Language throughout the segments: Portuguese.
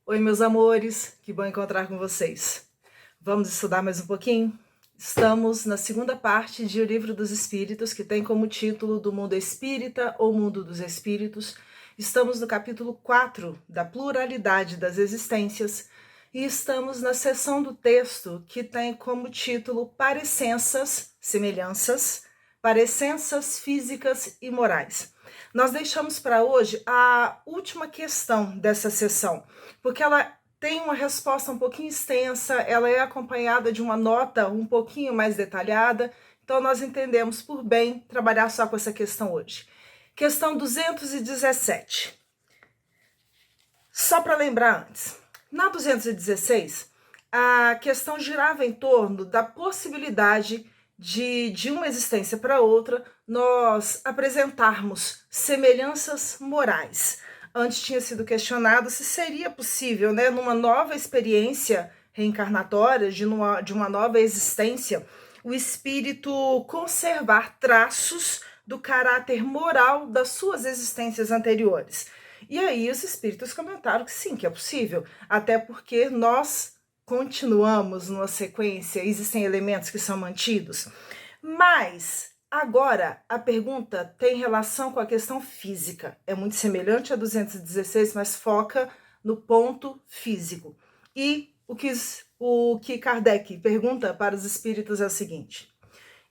Oi, meus amores, que bom encontrar com vocês. Vamos estudar mais um pouquinho? Estamos na segunda parte de O Livro dos Espíritos, que tem como título Do Mundo Espírita ou Mundo dos Espíritos. Estamos no capítulo 4 da Pluralidade das Existências e estamos na seção do texto que tem como título Parecenças, Semelhanças, Parecenças Físicas e Morais. Nós deixamos para hoje a última questão dessa sessão, porque ela tem uma resposta um pouquinho extensa, ela é acompanhada de uma nota um pouquinho mais detalhada, então nós entendemos por bem trabalhar só com essa questão hoje. Questão 217. Só para lembrar antes, na 216, a questão girava em torno da possibilidade de uma existência para outra nós apresentarmos semelhanças morais. Antes tinha sido questionado se seria possível, né, numa nova experiência reencarnatória, de uma nova existência, o espírito conservar traços do caráter moral das suas existências anteriores. E aí os espíritos comentaram que sim, que é possível, até porque nós continuamos numa sequência, existem elementos que são mantidos. Mas agora a pergunta tem relação com a questão física. É muito semelhante a 216, mas foca no ponto físico. E o que Kardec pergunta para os espíritos é o seguinte: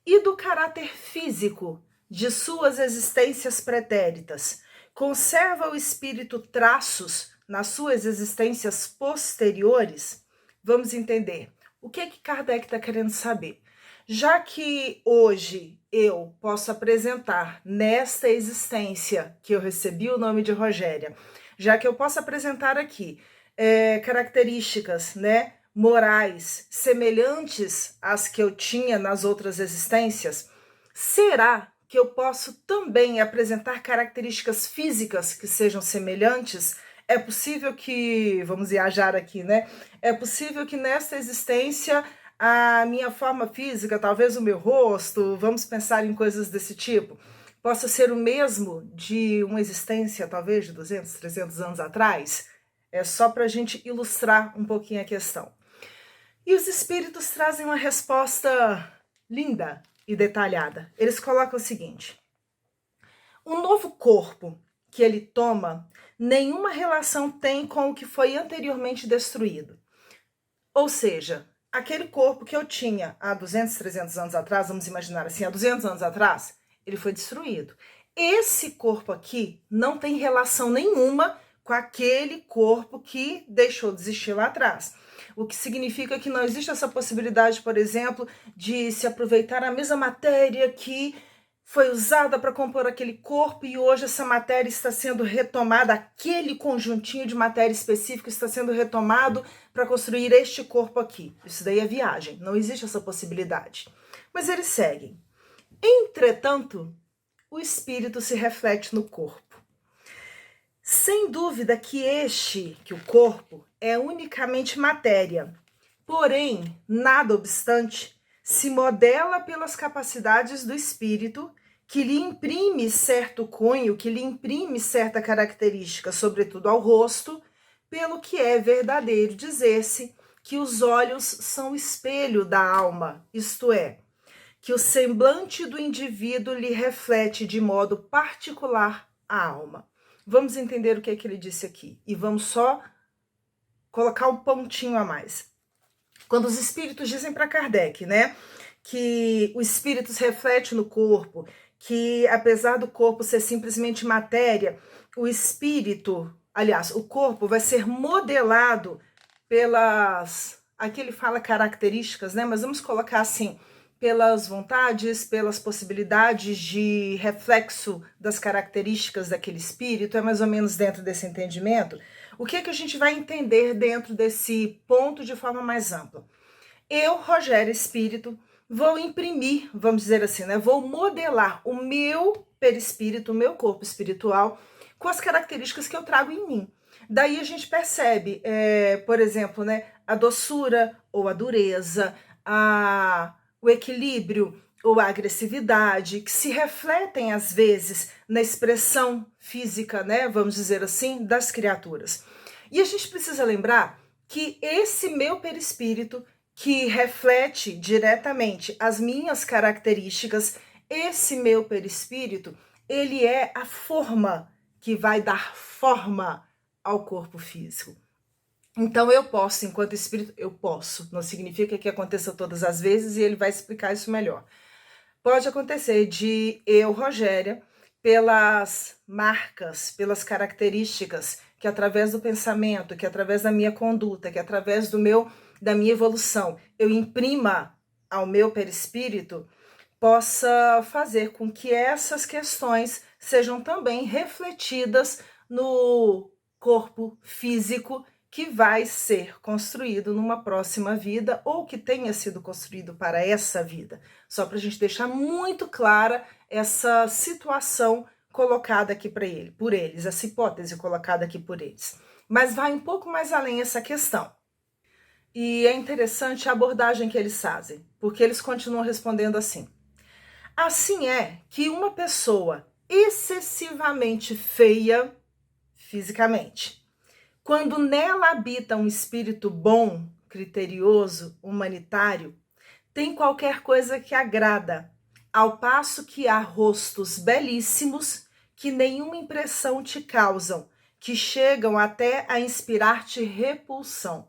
e do caráter físico de suas existências pretéritas, conserva o espírito traços nas suas existências posteriores? Vamos entender. O que Kardec está querendo saber? Já que hoje eu posso apresentar nesta existência que eu recebi o nome de Rogéria, já que eu posso apresentar aqui características, né, morais semelhantes às que eu tinha nas outras existências, será que eu posso também apresentar características físicas que sejam semelhantes? É possível que, vamos viajar aqui, né? É possível que nesta existência a minha forma física, talvez o meu rosto, vamos pensar em coisas desse tipo, possa ser o mesmo de uma existência, talvez de 200, 300 anos atrás? É só para a gente ilustrar um pouquinho a questão. E os espíritos trazem uma resposta linda e detalhada. Eles colocam o seguinte: o novo corpo que ele toma nenhuma relação tem com o que foi anteriormente destruído. Ou seja, aquele corpo que eu tinha há 200, 300 anos atrás, vamos imaginar assim, há 200 anos atrás, ele foi destruído. Esse corpo aqui não tem relação nenhuma com aquele corpo que deixou de existir lá atrás. O que significa que não existe essa possibilidade, por exemplo, de se aproveitar a mesma matéria que foi usada para compor aquele corpo e hoje essa matéria está sendo retomada, aquele conjuntinho de matéria específica está sendo retomado para construir este corpo aqui. Isso daí é viagem, não existe essa possibilidade. Mas eles seguem. Entretanto, o espírito se reflete no corpo. Sem dúvida que o corpo, é unicamente matéria. Porém, nada obstante, se modela pelas capacidades do espírito, que lhe imprime certo cunho, que lhe imprime certa característica, sobretudo ao rosto, pelo que é verdadeiro dizer-se que os olhos são o espelho da alma, isto é, que o semblante do indivíduo lhe reflete de modo particular a alma. Vamos entender o que é que ele disse aqui e vamos só colocar um pontinho a mais. Quando os espíritos dizem para Kardec, né, que o espírito se reflete no corpo, que apesar do corpo ser simplesmente matéria, o espírito, aliás, o corpo vai ser modelado pelas, aqui ele fala características, né, mas vamos colocar assim, pelas vontades, pelas possibilidades de reflexo das características daquele espírito, é mais ou menos dentro desse entendimento. O que é que a gente vai entender dentro desse ponto de forma mais ampla? Eu, Rogéria Espírito, vou imprimir, vamos dizer assim, né? Vou modelar o meu perispírito, o meu corpo espiritual, com as características que eu trago em mim. Daí a gente percebe, por exemplo, né, a doçura ou a dureza, o equilíbrio ou a agressividade, que se refletem às vezes na expressão física, né, vamos dizer assim, das criaturas. E a gente precisa lembrar que esse meu perispírito, que reflete diretamente as minhas características, esse meu perispírito, ele é a forma que vai dar forma ao corpo físico. Então eu posso, enquanto espírito, eu posso. Não significa que aconteça todas as vezes e ele vai explicar isso melhor. Pode acontecer de eu, Rogéria, pelas marcas, pelas características, que através do pensamento, que através da minha conduta, que através da minha evolução, eu imprima ao meu perispírito, possa fazer com que essas questões sejam também refletidas no corpo físico que vai ser construído numa próxima vida ou que tenha sido construído para essa vida. Só para a gente deixar muito clara essa situação colocada aqui por eles, essa hipótese colocada aqui por eles. Mas vai um pouco mais além essa questão. E é interessante a abordagem que eles fazem, porque eles continuam respondendo assim. Assim é que uma pessoa excessivamente feia fisicamente, quando nela habita um espírito bom, criterioso, humanitário, tem qualquer coisa que agrada, ao passo que há rostos belíssimos que nenhuma impressão te causam, que chegam até a inspirar-te repulsão.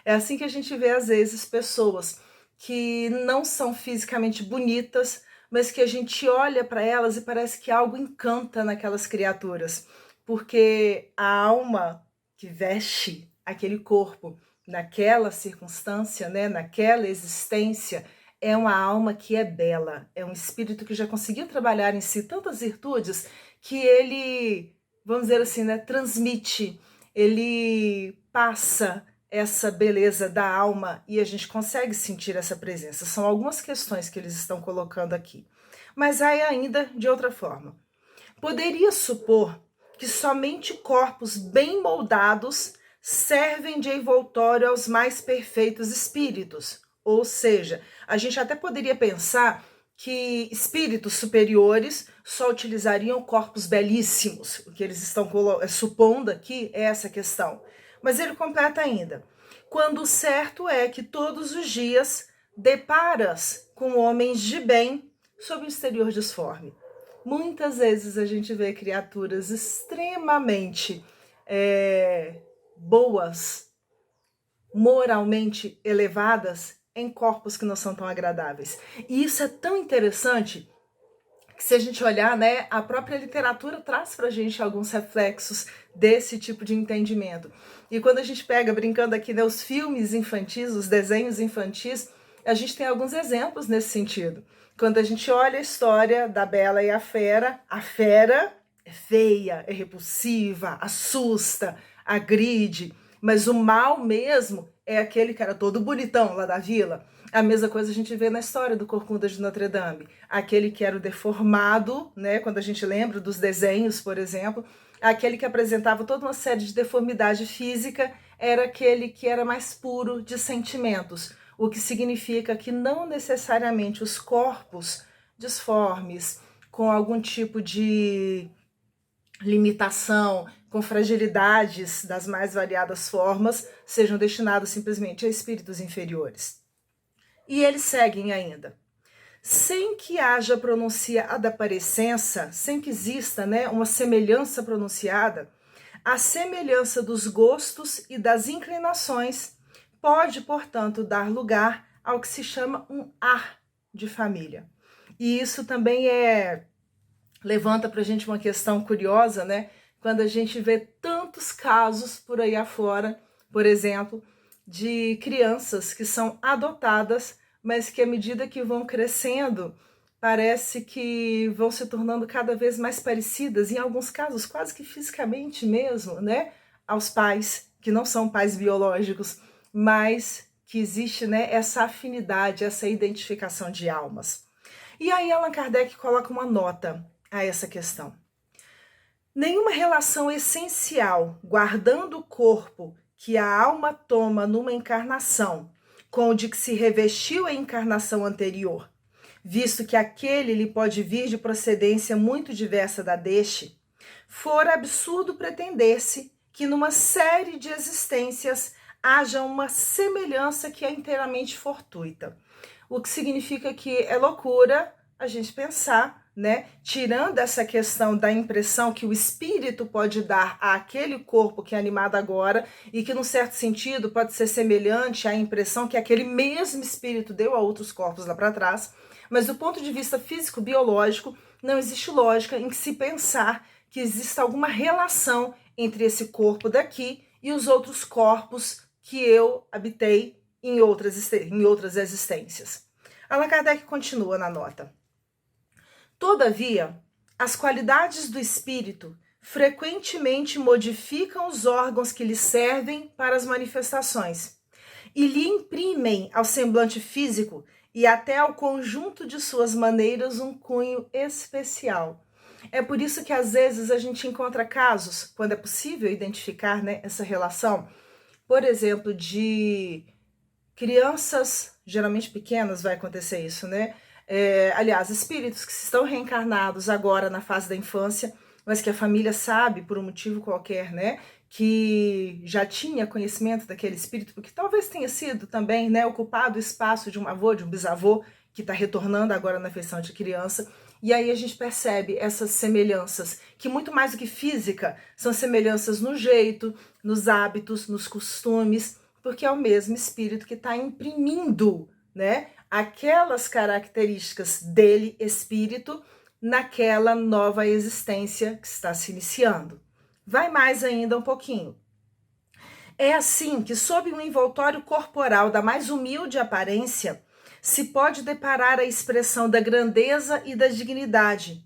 É assim que a gente vê às vezes pessoas que não são fisicamente bonitas, mas que a gente olha para elas e parece que algo encanta naquelas criaturas, porque a alma que veste aquele corpo naquela circunstância, né, naquela existência, é uma alma que é bela, é um espírito que já conseguiu trabalhar em si tantas virtudes que ele, vamos dizer assim, né, transmite, ele passa essa beleza da alma e a gente consegue sentir essa presença. São algumas questões que eles estão colocando aqui. Mas aí ainda de outra forma. Poderia supor que somente corpos bem moldados servem de envoltório aos mais perfeitos espíritos. Ou seja, a gente até poderia pensar que espíritos superiores só utilizariam corpos belíssimos. O que eles estão supondo aqui é essa questão. Mas ele completa ainda. Quando o certo é que todos os dias deparas com homens de bem sob o exterior disforme. Muitas vezes a gente vê criaturas extremamente boas, moralmente elevadas, em corpos que não são tão agradáveis. E isso é tão interessante que, se a gente olhar, né, a própria literatura traz pra gente alguns reflexos desse tipo de entendimento. E quando a gente pega, brincando aqui, né, os filmes infantis, os desenhos infantis, a gente tem alguns exemplos nesse sentido. Quando a gente olha a história da Bela e a Fera é feia, é repulsiva, assusta, agride, mas o mal mesmo é aquele cara todo bonitão lá da vila. A mesma coisa a gente vê na história do Corcunda de Notre Dame. Aquele que era o deformado, né, quando a gente lembra dos desenhos, por exemplo, aquele que apresentava toda uma série de deformidade física era aquele que era mais puro de sentimentos, o que significa que não necessariamente os corpos disformes, com algum tipo de limitação, com fragilidades das mais variadas formas, sejam destinados simplesmente a espíritos inferiores. E eles seguem ainda. Sem que haja pronunciada parecença, sem que exista, né, uma semelhança pronunciada, a semelhança dos gostos e das inclinações pode, portanto, dar lugar ao que se chama um ar de família. E isso também levanta para a gente uma questão curiosa, né? Quando a gente vê tantos casos por aí afora, por exemplo, de crianças que são adotadas, mas que à medida que vão crescendo, parece que vão se tornando cada vez mais parecidas, em alguns casos quase que fisicamente mesmo, né, aos pais, que não são pais biológicos, mas que existe, né, essa afinidade, essa identificação de almas. E aí Allan Kardec coloca uma nota a essa questão. Nenhuma relação essencial, guardando o corpo que a alma toma numa encarnação, com o de que se revestiu em encarnação anterior, visto que aquele lhe pode vir de procedência muito diversa da deste, fora absurdo pretender-se que numa série de existências haja uma semelhança que é inteiramente fortuita. O que significa que é loucura a gente pensar, né, tirando essa questão da impressão que o espírito pode dar àquele corpo que é animado agora e que, num certo sentido, pode ser semelhante à impressão que aquele mesmo espírito deu a outros corpos lá para trás, mas do ponto de vista físico-biológico, não existe lógica em que se pensar que exista alguma relação entre esse corpo daqui e os outros corpos que eu habitei em outras existências. Allan Kardec continua na nota. Todavia, as qualidades do espírito frequentemente modificam os órgãos que lhe servem para as manifestações e lhe imprimem ao semblante físico e até ao conjunto de suas maneiras um cunho especial. É por isso que às vezes a gente encontra casos, quando é possível identificar, né, essa relação, por exemplo, de crianças, geralmente pequenas vai acontecer isso, né? Aliás, espíritos que estão reencarnados agora na fase da infância, mas que a família sabe, por um motivo qualquer, né, que já tinha conhecimento daquele espírito, porque talvez tenha sido também, né, ocupado o espaço de um avô, de um bisavô, que está retornando agora na feição de criança. E aí a gente percebe essas semelhanças, que muito mais do que física, são semelhanças no jeito, nos hábitos, nos costumes, porque é o mesmo espírito que está imprimindo, né, aquelas características dele, espírito, naquela nova existência que está se iniciando. Vai mais ainda um pouquinho. É assim que, sob um envoltório corporal da mais humilde aparência, se pode deparar a expressão da grandeza e da dignidade,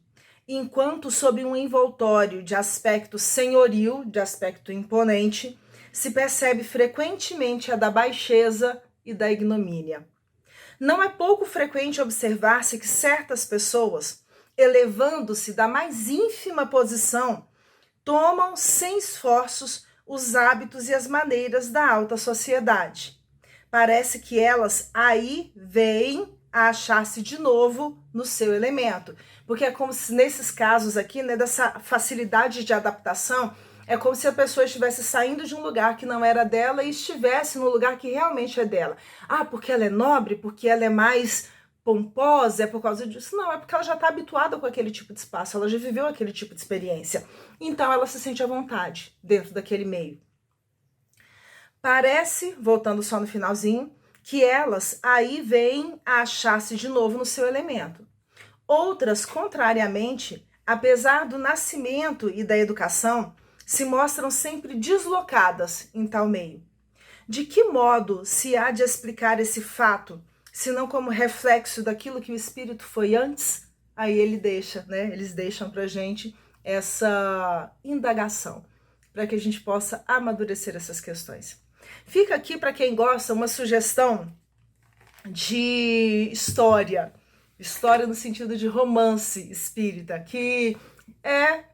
enquanto sob um envoltório de aspecto senhoril, de aspecto imponente, se percebe frequentemente a da baixeza e da ignomínia. Não é pouco frequente observar-se que certas pessoas, elevando-se da mais ínfima posição, tomam sem esforços os hábitos e as maneiras da alta sociedade. Parece que elas aí vêm a achar-se de novo no seu elemento. Porque é como se nesses casos aqui, né, dessa facilidade de adaptação, é como se a pessoa estivesse saindo de um lugar que não era dela e estivesse no lugar que realmente é dela. Ah, porque ela é nobre, porque ela é mais pomposa, é por causa disso? Não, é porque ela já está habituada com aquele tipo de espaço, ela já viveu aquele tipo de experiência. Então ela se sente à vontade dentro daquele meio. Parece, voltando só no finalzinho, que elas aí vêm a achar-se de novo no seu elemento. Outras, contrariamente, apesar do nascimento e da educação, se mostram sempre deslocadas em tal meio. De que modo se há de explicar esse fato, se não como reflexo daquilo que o espírito foi antes? Aí eles deixam para a gente essa indagação, para que a gente possa amadurecer essas questões. Fica aqui, para quem gosta, uma sugestão de história no sentido de romance espírita, que é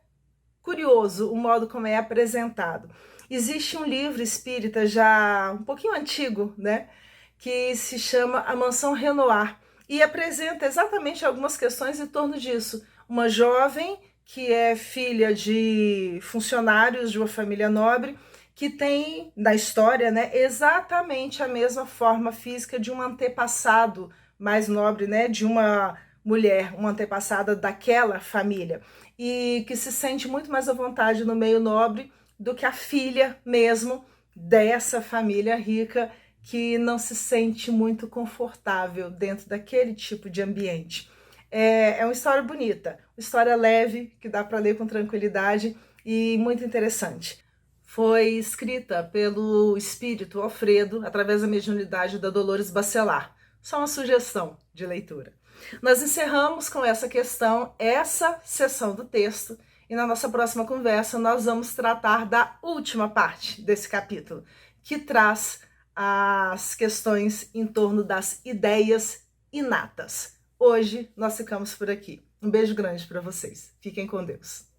curioso o modo como é apresentado. Existe um livro espírita já um pouquinho antigo, né, que se chama A Mansão Renoir, e apresenta exatamente algumas questões em torno disso. Uma jovem que é filha de funcionários de uma família nobre, que tem, na história, né, exatamente a mesma forma física de um antepassado mais nobre, né, de uma mulher, uma antepassada daquela família, e que se sente muito mais à vontade no meio nobre do que a filha mesmo dessa família rica, que não se sente muito confortável dentro daquele tipo de ambiente. É uma história bonita, uma história leve, que dá para ler com tranquilidade e muito interessante. Foi escrita pelo espírito Alfredo, através da mediunidade da Dolores Bacelar. Só uma sugestão de leitura. Nós encerramos com essa questão, essa seção do texto, e na nossa próxima conversa nós vamos tratar da última parte desse capítulo, que traz as questões em torno das ideias inatas. Hoje nós ficamos por aqui. Um beijo grande para vocês. Fiquem com Deus.